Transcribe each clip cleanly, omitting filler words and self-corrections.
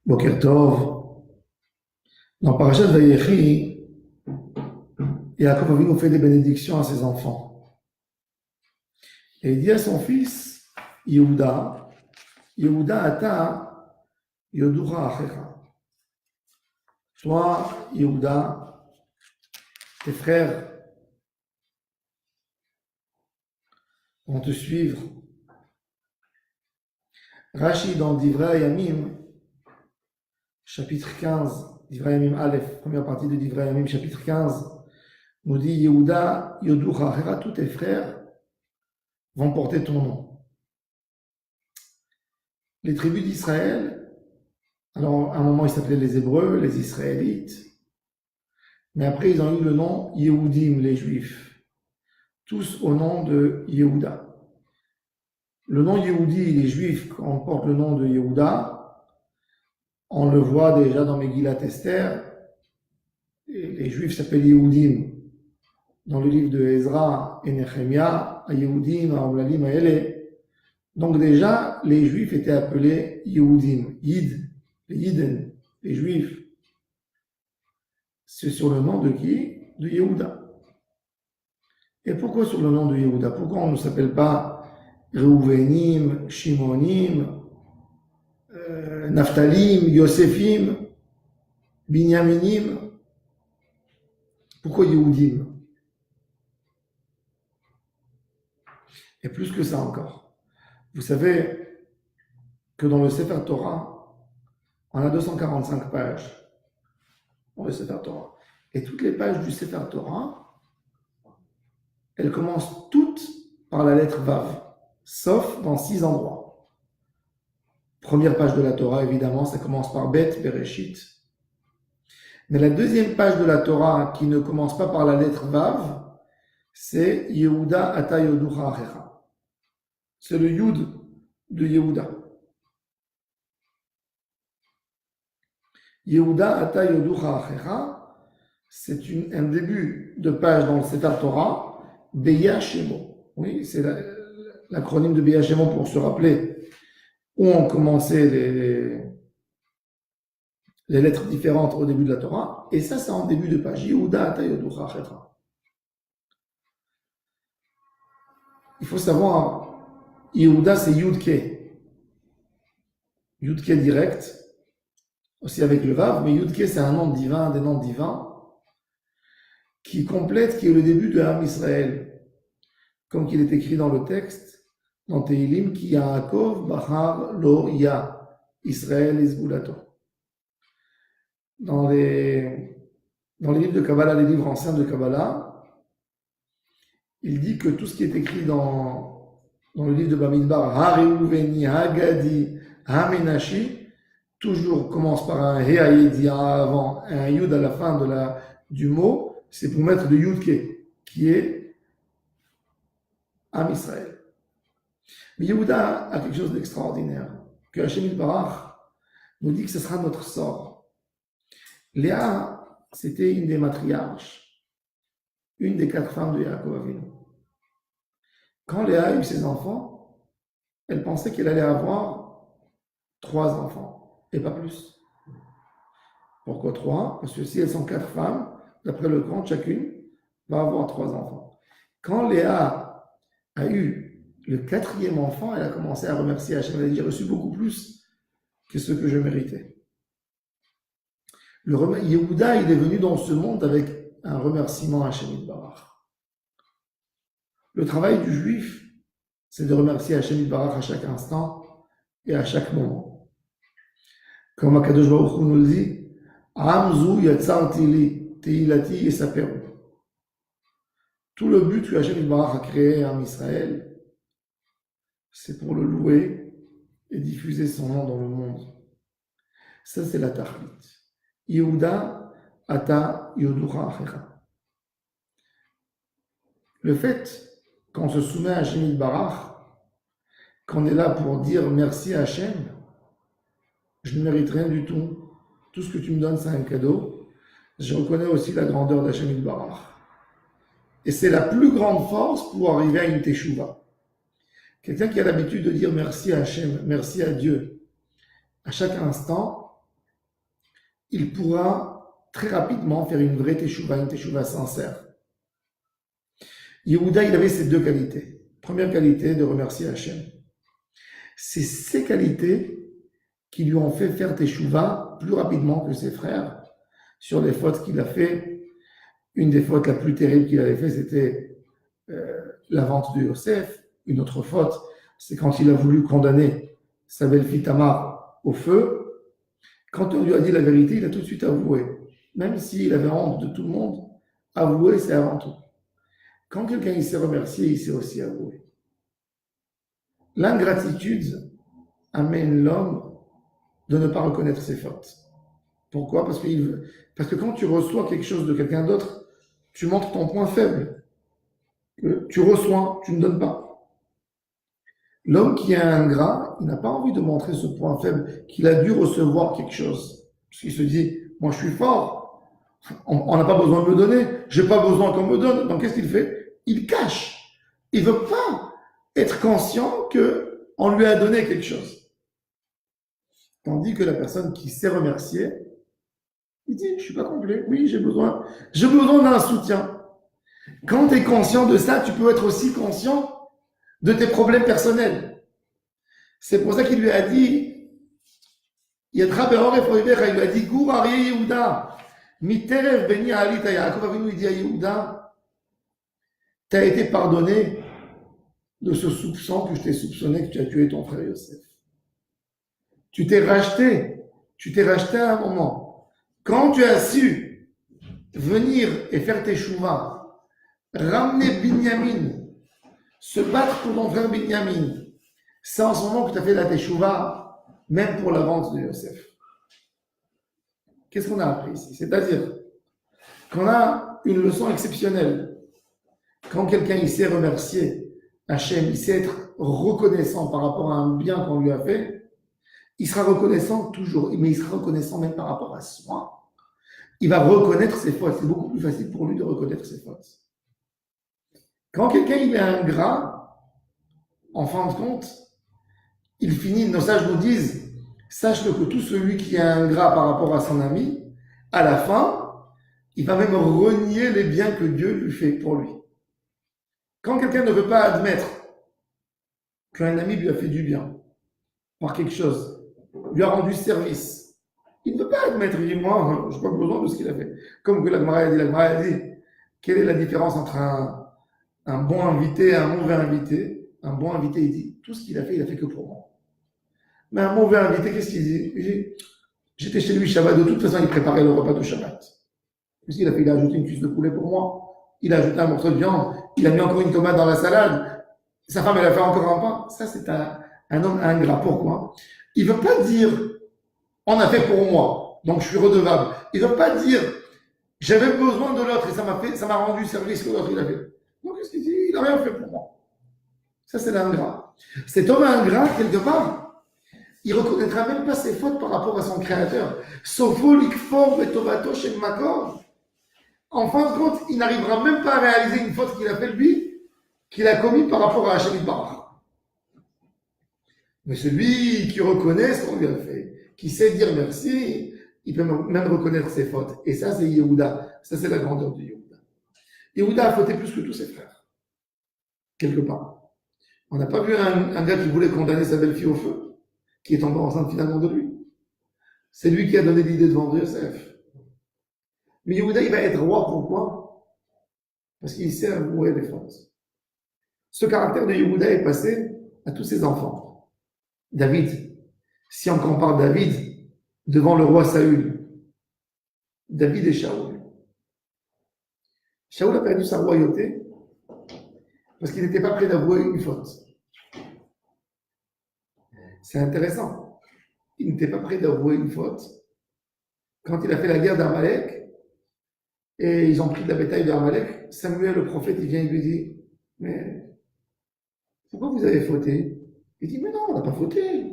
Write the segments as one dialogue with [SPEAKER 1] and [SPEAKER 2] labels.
[SPEAKER 1] Boker Tov. Dans Parashat Vayechi, Yaakov Avinu fait des bénédictions à ses enfants. Et il dit à son fils, Yehuda, Yehuda ata yodura achecha. Toi, Yehuda, tes frères vont te suivre. Rashi dans Divrei Yamim, chapitre 15, Divrei Yamim Aleph, première partie de Divrei Yamim, chapitre 15, nous dit Yehuda yodura achecha, tous tes frères vont porter ton nom. Les tribus d'Israël, alors à un moment ils s'appelaient les Hébreux, les Israélites, mais après ils ont eu le nom Yehudim, les Juifs, tous au nom de Yehuda. Le nom Yehudi, les Juifs, quand on porte le nom de Yehuda, on le voit déjà dans Megillat Esther, les Juifs s'appellent Yehudim. Dans le livre de Ezra et Nehemia, à Yehudim, à Omlalim, à Ele. Donc déjà, les Juifs étaient appelés Yehudim, Yid, les Yiden, les Juifs. C'est sur le nom de qui? De Yehuda. Et pourquoi sur le nom de Yehuda? Pourquoi on ne s'appelle pas Reuvenim, Shimonim, Naphtalim, Yosefim, Binyaminim? Pourquoi Yehudim? Et plus que ça encore. Vous savez que dans le Sefer Torah, on a 245 pages dans le Sefer Torah. Et toutes les pages du Sefer Torah, elles commencent toutes par la lettre Vav, sauf dans 6 endroits. Première page de la Torah, évidemment, ça commence par Bet, Bereshit. Mais la deuxième page de la Torah, qui ne commence pas par la lettre Vav, c'est Yehuda ata yoducha achecha. C'est le Yud de Yehuda. Yehuda ata yoducha achecha, c'est un début de page dans le Sefer Torah, Beya Shemo. Oui, c'est l'acronyme de Beya Shemo pour se rappeler où ont commencé les lettres différentes au début de la Torah. Et ça, c'est en début de page. Yehuda ata yoducha achecha. Il faut savoir, Yehuda, c'est Yudke. Yudke direct, aussi avec le Vav, mais Yudke, c'est un nom divin, des noms divins, qui complète, qui est le début de Am Israël. Comme qu'il est écrit dans le texte, dans Tehilim, qui Yaakov Bahar Lo Ya, Israël Isbulato. Dans les livres de Kabbalah, les livres anciens de Kabbalah, il dit que tout ce qui est écrit dans le livre de Bamidbar, Ha-Reuveni, Ha-Gadi, Ha-Menashi, toujours commence par un He avant, un Yud à la fin du mot, c'est pour mettre le Yudke, qui est Am Israël. Mais Yehuda a quelque chose d'extraordinaire, que Hashem Barach nous dit que ce sera notre sort. Léa, c'était une des matriarches, une des 4 femmes de Yaakov Avinu. Quand Léa a eu ses enfants, elle pensait qu'elle allait avoir 3 enfants, et pas plus. Pourquoi 3? Parce que si elles sont 4 femmes, d'après le compte, chacune va avoir 3 enfants. Quand Léa a eu le 4e enfant, elle a commencé à remercier Hachem. Elle a dit, j'ai reçu beaucoup plus que ce que je méritais. Yehuda, il est venu dans ce monde avec un remerciement à Hachem Barach. Le travail du juif, c'est de remercier Hachem Barach à chaque instant et à chaque moment. Comme Akadosh Baruch Hu nous le dit, Amzu yatzarti li teilati yesaperu. Tout le but que Hachem Barach a créé en Israël, c'est pour le louer et diffuser son nom dans le monde. Ça, c'est la tachlit. Yehuda ata yoducha achecha. Le fait qu'on se soumet à Hachem Barach, qu'on est là pour dire merci à Hachem, je ne mérite rien du tout. Tout ce que tu me donnes, c'est un cadeau. Je reconnais aussi la grandeur d'Hachem Barach. Et c'est la plus grande force pour arriver à une teshuva. Quelqu'un qui a l'habitude de dire merci à Hachem, merci à Dieu, à chaque instant, il pourra très rapidement faire une vraie teshuva, une teshuva sincère. Yehuda, il avait ces deux qualités. Première qualité, de remercier Hachem. C'est ces qualités qui lui ont fait faire teshuva plus rapidement que ses frères sur les fautes qu'il a fait. Une des fautes la plus terrible qu'il avait fait, c'était la vente de Yosef. Une autre faute, c'est quand il a voulu condamner sa belle-fille Tamar au feu. Quand on lui a dit la vérité, il a tout de suite avoué. Même s'il avait honte de tout le monde, avouer, c'est avant tout. Quand quelqu'un il sait remercier, il sait aussi avouer. L'ingratitude amène l'homme de ne pas reconnaître ses fautes. Pourquoi? Parce que quand tu reçois quelque chose de quelqu'un d'autre, tu montres ton point faible. Tu reçois, tu ne donnes pas. L'homme qui est ingrat, il n'a pas envie de montrer ce point faible, qu'il a dû recevoir quelque chose. Parce qu'il se dit, moi je suis fort, on n'a pas besoin de me donner, j'ai pas besoin qu'on me donne. Donc qu'est-ce qu'il fait? Il cache. Il veut pas être conscient qu'on lui a donné quelque chose. Tandis que la personne qui sait remercier, il dit, je suis pas complet, oui, j'ai besoin d'un soutien. Quand tu es conscient de ça, tu peux être aussi conscient de tes problèmes personnels. C'est pour ça qu'il lui a dit, il lui a dit, Gour Ari Yehuda, Miterev Beni Alita Yaakov Avinu, il dit à Yehuda, tu as été pardonné de ce soupçon que je t'ai soupçonné que tu as tué ton frère Yosef. Tu t'es racheté à un moment. Quand tu as su venir et faire tes chouvas, ramener Binyamin, se battre pour ton frère Binyamin, c'est en ce moment que tu as fait la teshuva, même pour la vente de Yosef. Qu'est-ce qu'on a appris ici? C'est-à-dire qu'on a une leçon exceptionnelle. Quand quelqu'un il sait remercier Hachem, il sait être reconnaissant par rapport à un bien qu'on lui a fait, il sera reconnaissant toujours, mais il sera reconnaissant même par rapport à soi. Il va reconnaître ses fautes. C'est beaucoup plus facile pour lui de reconnaître ses fautes. Quand quelqu'un il est ingrat, en fin de compte, il finit, nos sages nous disent, sache-le que tout celui qui est ingrat par rapport à son ami, à la fin, il va même renier les biens que Dieu lui fait pour lui. Quand quelqu'un ne veut pas admettre qu'un ami lui a fait du bien par quelque chose, lui a rendu service, il ne veut pas admettre, il dit, moi, je n'ai pas besoin de ce qu'il a fait. Comme que la Gemara a dit, quelle est la différence entre un bon invité et un mauvais invité? Un bon invité, il dit, tout ce qu'il a fait que pour moi. Mais un mauvais invité, qu'est-ce qu'il dit? Il dit, j'étais chez lui Shabbat, de toute façon, il préparait le repas de Shabbat. Qu'est-ce qu'il a fait? Il a ajouté une cuisse de poulet pour moi. Il a ajouté un morceau de viande. Il a mis encore une tomate dans la salade. Sa femme, elle a fait encore un pain. Ça, c'est un homme ingrat. Pourquoi? Il ne veut pas dire, on a fait pour moi, donc je suis redevable. Il ne veut pas dire, j'avais besoin de l'autre et ça m'a rendu service que l'autre il a fait. Donc, qu'est-ce qu'il dit? Il n'a rien fait pour moi. Ça, c'est l'ingrat. Cet homme ingrat, quelque part, il ne reconnaîtra même pas ses fautes par rapport à son créateur. Sofo likfor vetovato shel makor. En fin de compte, il n'arrivera même pas à réaliser une faute qu'il a fait lui, qu'il a commis par rapport à Hachem Barach. Mais celui qui reconnaît ce qu'on lui a fait, qui sait dire merci, il peut même reconnaître ses fautes. Et ça, c'est Yehuda. Ça, c'est la grandeur de Yehuda. Yehuda a fauté plus que tous ses frères. Quelque part. On n'a pas vu un gars qui voulait condamner sa belle-fille au feu, qui est tombé enceinte finalement de lui. C'est lui qui a donné l'idée de vendre Yosef. Mais Yehuda, il va être roi, pourquoi? Parce qu'il sait avouer les fautes. Ce caractère de Yehuda est passé à tous ses enfants. David, si on compare David devant le roi Saül, David et Shaoul. Shaoul a perdu sa royauté parce qu'il n'était pas prêt d'avouer une faute. C'est intéressant. Il n'était pas prêt d'avouer une faute. Quand il a fait la guerre d'Amalek, et ils ont pris de la bétail d'Amalek, Samuel, le prophète, il vient et lui dit, mais pourquoi vous avez fauté? Il dit, mais non, on n'a pas fauté.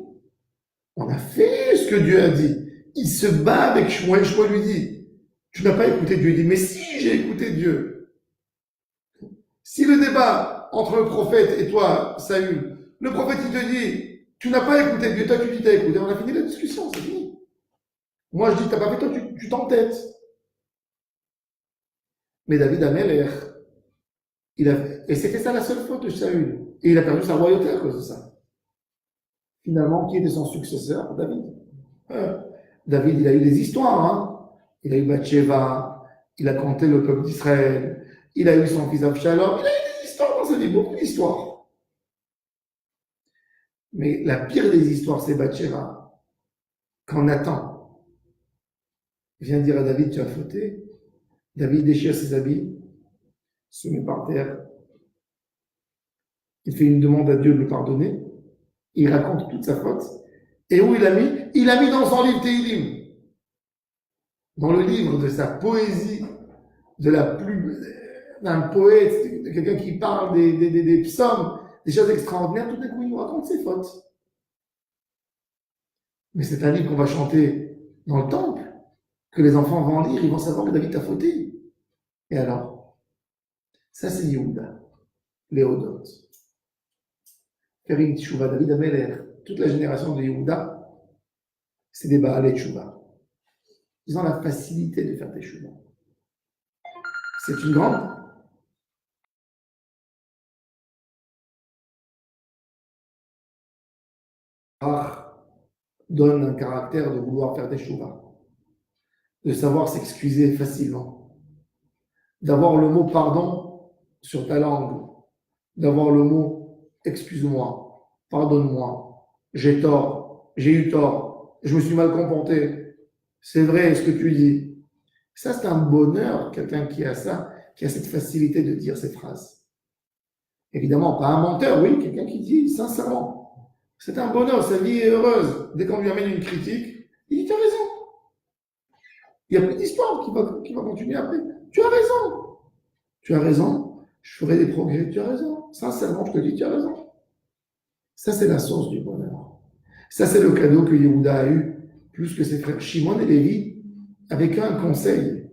[SPEAKER 1] On a fait ce que Dieu a dit. Il se bat avec Shmuel. Shmuel lui dit, tu n'as pas écouté Dieu. Il dit, mais si, j'ai écouté Dieu. Si le débat entre le prophète et toi, Saül, le prophète il te dit, tu n'as pas écouté Dieu, toi tu dis, tu as écouté, on a fini la discussion, c'est fini. Moi, je dis, t'as pas fait, toi, tu t'entêtes. Mais David Ameller, et c'était ça la seule faute de Saül. Et il a perdu sa royauté à cause de ça. Finalement, qui était son successeur? David. Euh, David, il a eu des histoires. Hein. Il a eu Bathsheba, il a compté le peuple d'Israël, il a eu son fils Absalom, il a eu des histoires dans sa vie, beaucoup d'histoires. Mais la pire des histoires, c'est Bathsheba. Quand Nathan vient dire à David, tu as fauté, David déchire ses habits, se met par terre, il fait une demande à Dieu de le pardonner, il raconte toute sa faute, et où il l'a mis? Il l'a mis dans son livre Teilim, dans le livre de sa poésie, d'un poète, de quelqu'un qui parle des psaumes, des choses extraordinaires, tout d'un coup il nous raconte ses fautes. Mais c'est un livre qu'on va chanter dans le temple, que les enfants vont lire, ils vont savoir que David a fauté. Et alors, ça c'est Yehuda, Léodote. Faire une tchouva, David Ameller, toute la génération de Yehuda, c'est des Baalei tchouva. Ils ont la facilité de faire des tchouva. C'est une grande. Donne un caractère de vouloir faire des tchouva, de savoir s'excuser facilement, d'avoir le mot pardon sur ta langue, d'avoir le mot excuse-moi, pardonne-moi, j'ai tort, j'ai eu tort, je me suis mal comporté, c'est vrai ce que tu dis. Ça, c'est un bonheur, quelqu'un qui a ça, qui a cette facilité de dire ces phrases. Évidemment, pas un menteur, oui, quelqu'un qui dit sincèrement. C'est un bonheur, sa vie est heureuse. Dès qu'on lui amène une critique, il dit, tu as raison. Il n'y a plus d'histoire qui va continuer après. Tu as raison. Tu as raison. Je ferai des progrès. Tu as raison. Sincèrement, je te dis, tu as raison. Ça, c'est la source du bonheur. Ça, c'est le cadeau que Yehuda a eu, plus que ses frères Shimon et Lévi, avec un conseil.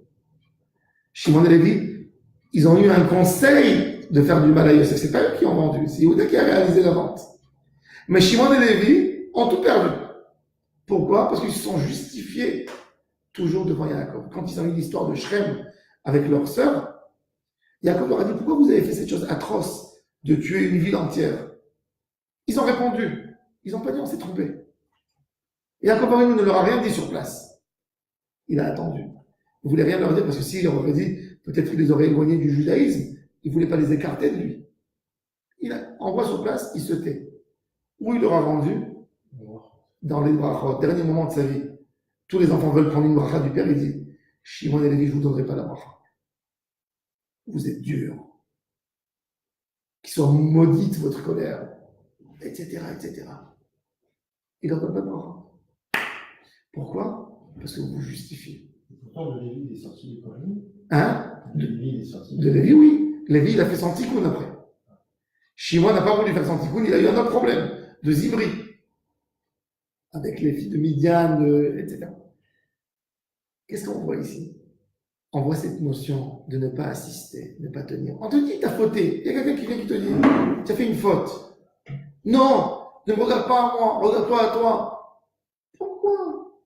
[SPEAKER 1] Shimon et Lévi, ils ont eu un conseil de faire du mal à Yosef. C'est pas eux qui ont vendu. C'est Yehuda qui a réalisé la vente. Mais Shimon et Lévi ont tout perdu. Pourquoi? Parce qu'ils se sont justifiés toujours devant Yaakov. Quand ils ont eu l'histoire de Shrem avec leur sœur, Yaakov leur a dit, pourquoi vous avez fait cette chose atroce de tuer une ville entière? Ils ont répondu. Ils n'ont pas dit, on s'est trompé. Yaakov ne leur a rien dit sur place. Il a attendu. Il ne voulait rien leur dire parce que s'il leur avait dit, peut-être qu'il les aurait éloignés du judaïsme. Il ne voulait pas les écarter de lui. Il envoie sur place, il se tait. Où il leur a rendu? Dans les brachot, dernier moment de sa vie. Tous les enfants veulent prendre une bracha du père, il dit, Shimon et Lévi, je ne vous donnerai pas la bracha. Vous êtes durs. Qu'il soit maudite votre colère, etc., etc. Il leur donne pas de bracha. Pourquoi? Parce que vous vous justifiez.
[SPEAKER 2] Pourtant, le Lévi est sorti du Kohanim.
[SPEAKER 1] Hein?
[SPEAKER 2] Le Lévi est sorti.
[SPEAKER 1] De Lévi, oui. Lévi, il a fait son tikkun après. Shimon n'a pas voulu faire son tikkun, il a eu un autre problème, de Zivri. Avec les filles de Midian, etc. Qu'est-ce qu'on voit ici? On voit cette notion de ne pas assister, de ne pas tenir. On te dit, t'as fauté. Il y a quelqu'un qui vient qui te dit, tu as fait une faute. Non, ne me regarde pas à moi, regarde-toi à toi. Pourquoi?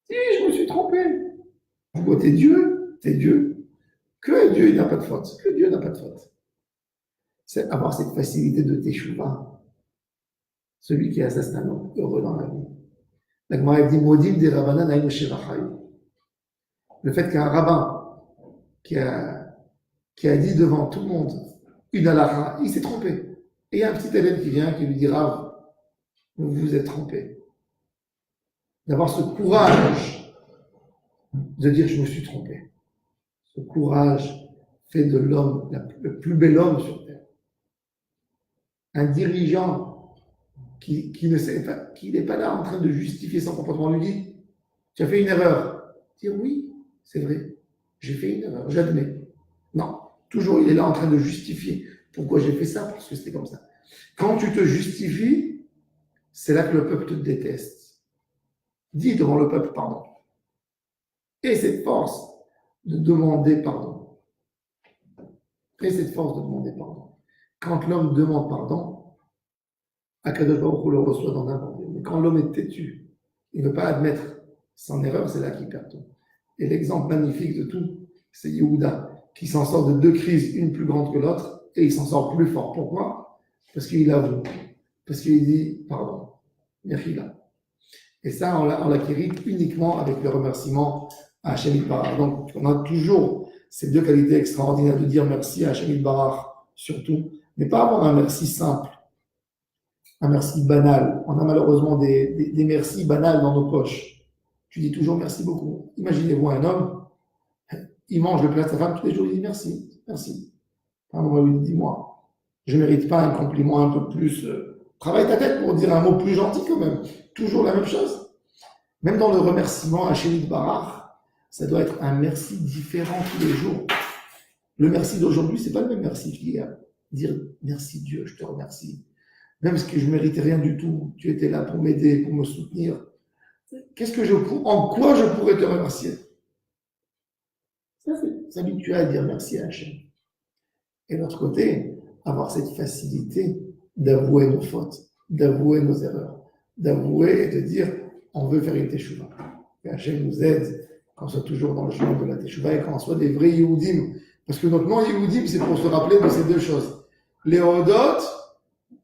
[SPEAKER 1] Si, je me suis trompé. Pourquoi t'es Dieu? T'es Dieu. Que Dieu n'a pas de faute. Que Dieu n'a pas de faute. C'est avoir cette facilité de teshuva. Celui qui a ça, c'est un homme heureux dans la vie. La Gemara dit, Modim des Rabbanan aïm shevachai. Le fait qu'un rabbin qui a dit devant tout le monde une halakha, il s'est trompé. Et il y a un petit élève qui vient, qui lui dit, Rav, vous vous êtes trompé. D'avoir ce courage de dire, je me suis trompé. Ce courage fait de l'homme le plus bel homme sur terre. Un dirigeant qui ne sait pas, qui n'est pas là en train de justifier son comportement, lui dit, tu as fait une erreur. Dire oui, c'est vrai, j'ai fait une erreur, j'admets. Non, toujours il est là en train de justifier. Pourquoi j'ai fait ça? Parce que c'était comme ça. Quand tu te justifies, c'est là que le peuple te déteste. Dis devant le peuple pardon. Et cette force de demander pardon. Et cette force de demander pardon. Quand l'homme demande pardon, Akadosh Baruch Hu le reçoit dans n'importe quoi. Mais quand l'homme est têtu, il ne veut pas admettre Son erreur, c'est là qu'il perd tout. Et l'exemple magnifique de tout, c'est Yehuda, qui s'en sort de deux crises, une plus grande que l'autre, et il s'en sort plus fort. Pourquoi? Parce qu'il avoue. Parce qu'il dit, pardon, Mechila. Et ça, on l'acquérit uniquement avec le remerciement à Hachem Barach. Donc, on a toujours ces deux qualités extraordinaires de dire merci à Hachem Barach, surtout, mais pas avoir un merci simple, un merci banal. On a malheureusement des merci banals dans nos poches. Tu dis toujours merci beaucoup. Imaginez-vous un homme, il mange le plat de sa femme tous les jours, il dit merci, merci. À un moment, il dit, dis-moi, je ne mérite pas un compliment un peu plus. Travaille ta tête pour dire un mot plus gentil quand même. Toujours la même chose. Même dans le remerciement à Hachem Barach, ça doit être un merci différent tous les jours. Le merci d'aujourd'hui, c'est pas le même merci qu'hier. Dire merci Dieu, je te remercie. Même ce que je ne méritais rien du tout, tu étais là pour m'aider, pour me soutenir. En quoi je pourrais te remercier? Ça fait s'habituer à dire merci à Hachem. Et de l'autre côté, avoir cette facilité d'avouer nos fautes, d'avouer nos erreurs, d'avouer et de dire on veut faire une teshuva. Que Hachem nous aide qu'on soit toujours dans le chemin de la teshuva et qu'on soit des vrais Yehudim. Parce que notre nom Yehudim, c'est pour se rappeler de ces deux choses. Les Hodot,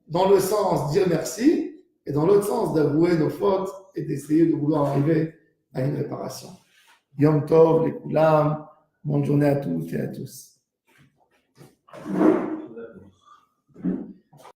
[SPEAKER 1] dans le sens dire merci, et dans l'autre sens d'avouer nos fautes et d'essayer de vouloir arriver à une réparation. Yom Tov, les Koulam, bonne journée à toutes et à tous.